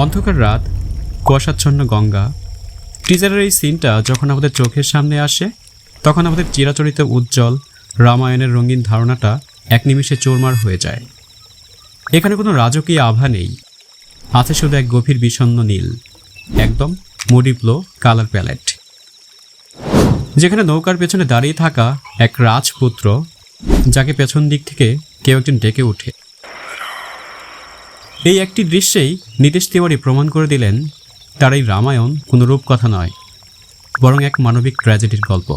অন্ধকার রাত, কুয়াশাচ্ছন্ন গঙ্গা। টিজারের এই সিনটা যখন আমাদের চোখের সামনে আসে তখন আমাদের চিরাচরিত উজ্জ্বল রামায়ণের রঙিন ধারণাটা এক নিমিষে চুরমার হয়ে যায়। এখানে কোনো রাজকীয় আভা নেই, আছে শুধু এক গভীর বিষণ্ণ নীল, একদম মুডি ব্লো কালার প্যালেট। যেখানে নৌকার পেছনে দাঁড়িয়ে থাকা এক রাজপুত্র, যাকে পেছন দিক থেকে কেউ একজন ডেকে ওঠে। এই একটি দৃশ্যেই নীতিশ তিওয়ারি প্রমাণ করে দিলেন তার এই রামায়ণ কোনো রূপকথা নয়, বরং এক মানবিক ট্র্যাজেডির গল্প।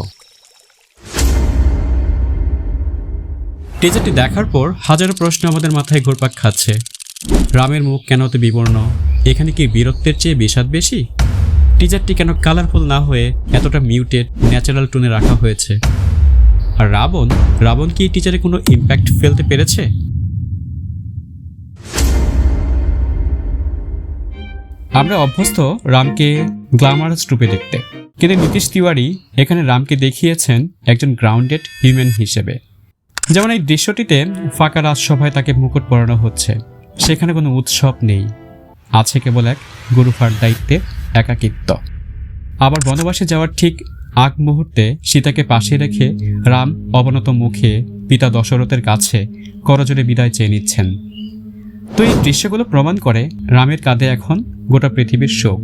টিজারটি দেখার পর হাজারো প্রশ্ন আমাদের মাথায় ঘুরপাক খাচ্ছে। রামের মুখ কেন অত বিবর্ণ? এখানে কি বীরত্বের চেয়ে বিষাদ বেশি? টিজারটি কেন কালারফুল না হয়ে এতটা মিউটেড ন্যাচারাল টোনে রাখা হয়েছে? আর রাবণ কি এই টিজারে কোনো ইম্প্যাক্ট ফেলতে পেরেছে? আমরা অভ্যস্ত রামকে গ্ল্যামারাস রূপে দেখতে, কিন্তু নীতিশ তিওয়ারি এখানে রামকে দেখিয়েছেন একজন গ্রাউন্ডেড হিউম্যান হিসেবে। যেমন এই দৃশ্যটিতে ফাঁকা রাজসভায় তাকে মুকুট পরানো হচ্ছে, সেখানে কোনো উৎসব নেই, আছে কেবল এক গুরুভার দায়িত্বে একাকিত্ব। আবার বনবাসে যাওয়ার ঠিক আগ মুহূর্তে সীতাকে পাশে রেখে রাম অবনত মুখে পিতা দশরথের কাছে করজোড়ে বিদায় চেয়ে নিচ্ছেন। তো এই দৃশ্যগুলো প্রমাণ করে রামের কাঁধে এখন গোটা পৃথিবীর শোক।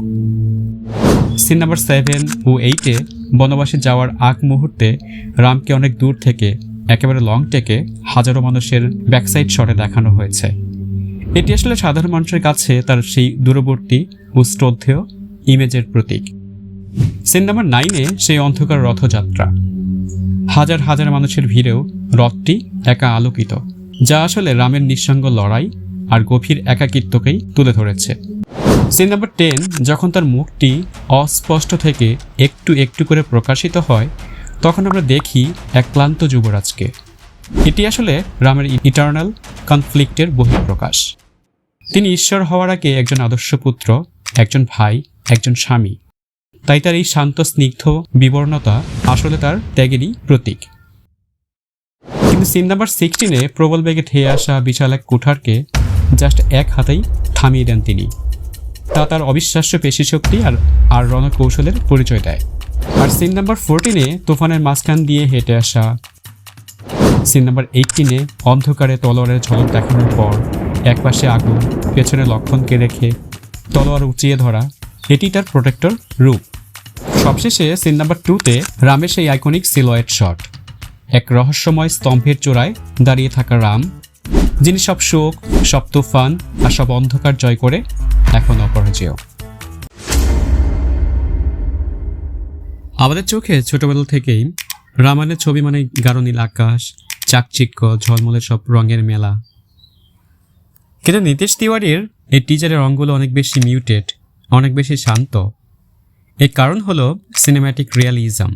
সিন নাম্বার 7 ও 8-এ বনবাসে যাওয়ার আগ মুহূর্তে রামকে অনেক দূর থেকে একেবারে লং টেকে হাজারো মানুষের ব্যাকসাইড শটে দেখানো হয়েছে। এটি আসলে সাধারণ মানুষের কাছে তার সেই দূরবর্তী ও শ্রদ্ধেয় ইমেজের প্রতীক। সিন নাম্বার 9-এ সেই অন্ধকার রথযাত্রা, হাজার হাজার মানুষের ভিড়েও রথটি একা আলোকিত, যা আসলে রামের নিঃসঙ্গ লড়াই আর গভীর একাকিত্বকেই তুলে ধরেছে। সিন নাম্বার 10, যখন তার মুখটি অস্পষ্ট থেকে একটু একটু করে প্রকাশিত হয়, তখন আমরা দেখি এক ক্লান্ত যুবরাজকে। এটি আসলে রামের ইটার্নাল কনফ্লিক্টের বহিঃপ্রকাশ। তিনি ঈশ্বর হওয়ার আগে একজন আদর্শ পুত্র, একজন ভাই, একজন স্বামী। তাই তার এই শান্ত স্নিগ্ধ বিবর্ণতা আসলে তার ত্যাগেরই প্রতীক। কিন্তু সিন নাম্বার 16-এ প্রবল বেগে ধেয়ে আসা বিশাল এক কুঠারকে জাস্ট এক হাতেই থামিয়ে দেন তিনি। তা তার অবিশ্বাস্য পেশিশক্তি আর রণকৌশলের পরিচয় দেয়। আর সিন নাম্বার 14-এ তুফানের মাঝখান দিয়ে হেঁটে আসা, সিন নাম্বার 18-এ অন্ধকারে তলোয়ারের ঝলক দেখানোর পর একপাশে আগুন, পেছনে লক্ষণকে রেখে তলোয়ার উঁচিয়ে ধরা, এটি তার প্রোটেক্টর রূপ। সবশেষে সিন নাম্বার 2-তে রামের সেই আইকনিক সিলোয়েট শট, এক রহস্যময় স্তম্ভের চূড়ায় দাঁড়িয়ে থাকা রাম, যিনি সব শোক, সব তুফান আর সব অন্ধকার জয় করে এখন অপরাজেয়। আমাদের চোখে ছোটবেলা থেকেই রামায়ণের ছবি মানে গাঢ় নীল আকাশ, চাকচিক্য, ঝলমলে সব রঙের মেলা। কিন্তু নীতিশ তিওয়ারির এই টিজারের রঙগুলো অনেক বেশি মিউটেড, অনেক বেশি শান্ত। এর কারণ হলো সিনেম্যাটিক রিয়ালিজম।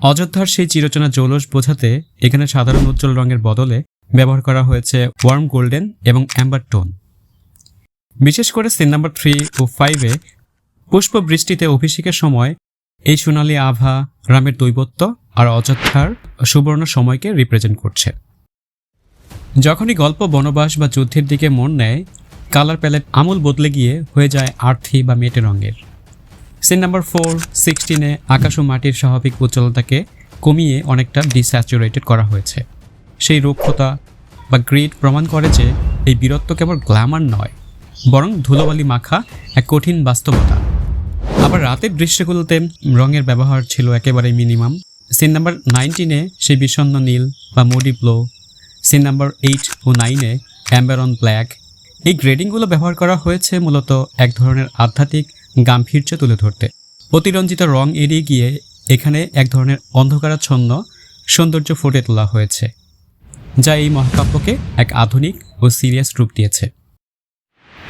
অযোধ্যার সেই চিরচেনা জৌলস বোঝাতে এখানে সাধারণ উজ্জ্বল রঙের বদলে ব্যবহার করা হয়েছে ওয়ার্ম গোল্ডেন এবং অ্যাম্বার টোন। বিশেষ করে সিন নাম্বার 3 ও 5-এ পুষ্প বৃষ্টিতে অভিষেকের সময় এই সোনালি আভা রামের দৈবত্ব আর অযোধ্যার সুবর্ণ সময়কে রিপ্রেজেন্ট করছে। যখনই গল্প বনবাস বা যুদ্ধের দিকে মন নেয়, কালার প্যালেট আমূল বদলে গিয়ে হয়ে যায় আর্থি বা মেটে রঙের। সিন নাম্বার 4, 16-এ আকাশ ও মাটির স্বাভাবিক উজ্জ্বলতাকে কমিয়ে অনেকটা ডিস্যাচুরেটেড করা হয়েছে। সেই রুক্ষতা বা গ্রিড প্রমাণ করে যে এই বীরত্ব কেবল গ্ল্যামার নয়, বরং ধুলোবালি মাখা এক কঠিন বাস্তবতা। আবার রাতের দৃশ্যগুলোতে রঙের ব্যবহার ছিল একেবারেই মিনিমাম। সিন নাম্বার 19-এ সেই বিষণ্ণ নীল বা মুডি ব্লো, সিন নাম্বার 8 ও 9-এ অ্যাম্বার অন ব্ল্যাক। এই গ্রেডিংগুলো ব্যবহার করা হয়েছে মূলত এক ধরনের আধ্যাত্মিক গাম্ভীর্য তুলে ধরতে। অতিরঞ্জিত রং এড়িয়ে গিয়ে এখানে এক ধরনের অন্ধকারাচ্ছন্ন সৌন্দর্য ফুটে তোলা হয়েছে, যা এই মহাকাব্যকে এক আধুনিক ও সিরিয়াস রূপ দিয়েছে।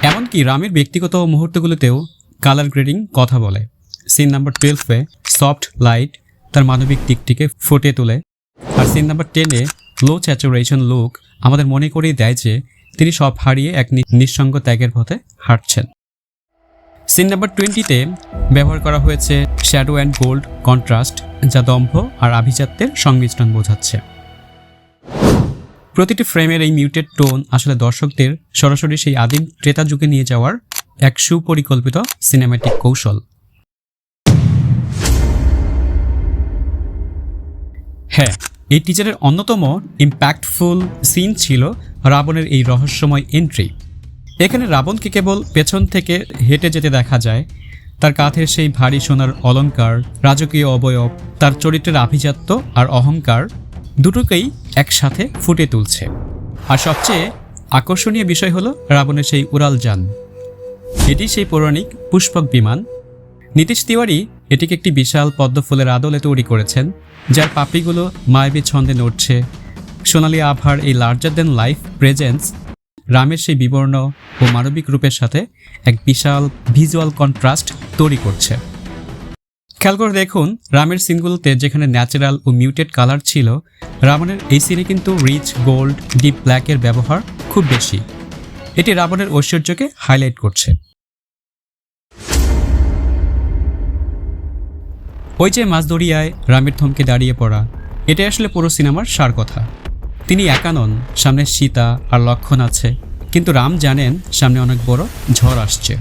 এমনকি রামের ব্যক্তিগত মুহূর্তগুলোতেও কালার গ্রেডিং কথা বলে। সিন নাম্বার 12-এ সফট লাইট তার মানবিক দিকটিকে ফুটিয়ে তোলে, আর সিন নাম্বার 10-এ লো স্যাচুরেশন লুক আমাদের মনে করিয়ে দেয় যে তিনি সব হারিয়ে এক নিঃসঙ্গ ত্যাগের পথে হাঁটছেন। সিন নাম্বার 20-তে ব্যবহার করা হয়েছে শ্যাডো অ্যান্ড গোল্ড কন্ট্রাস্ট, যা দম্ভ আর আভিজাত্যের সংমিশ্রণ বোঝাচ্ছে। প্রতিটি ফ্রেমের এই মিউটেড টোন আসলে দর্শকদের সরাসরি সেই আদিম ত্রেতা যুগে নিয়ে যাওয়ার এক সুপরিকল্পিত সিনেম্যাটিক কৌশল। হ্যাঁ, এই টিজারের অন্যতম ইম্প্যাক্টফুল সিন ছিল রাবণের এই রহস্যময় এন্ট্রি। এখানে রাবণকে কেবল পেছন থেকে হেঁটে যেতে দেখা যায়। তার কাঁধের সেই ভারী সোনার অলংকার, রাজকীয় অবয়ব, তার চরিত্রের আভিজাত্য আর অহংকার দুটোকেই একসাথে ফুটে তুলছে। আর সবচেয়ে আকর্ষণীয় বিষয় হলো রাবণের সেই উড়ালযান। এটি সেই পৌরাণিক পুষ্পক বিমান। নীতিশ তিওয়ারি এটিকে একটি বিশাল পদ্মফুলের আদলে তৈরি করেছেন, যার পাপড়িগুলো মায়াবী ছন্দে নড়ছে। সোনালি আভার এই লার্জার দ্যান লাইফ প্রেজেন্স রামের সেই বিবর্ণ ও মানবিক রূপের সাথে এক বিশাল ভিজুয়াল কন্ট্রাস্ট তৈরি করছে। খেয়াল করে দেখুন, রামের সিনগুলোতে যেখানে ন্যাচারাল ও মিউটেড কালার ছিল, রাবণের এই সিনে কিন্তু রিচ গোল্ড, ডিপ ব্ল্যাকের ব্যবহার খুব বেশি। এটি রাবণের ঐশ্বর্যকে হাইলাইট করছে। ওই যে মাঝদরিয়ায় রামের থমকে দাঁড়িয়ে পড়া, এটাই আসলে পুরো সিনেমার সার কথা। তিনি একা নন, সামনে সীতা আর লক্ষ্মণ আছে, কিন্তু রাম জানেন সামনে অনেক বড় ঝড় আসছে।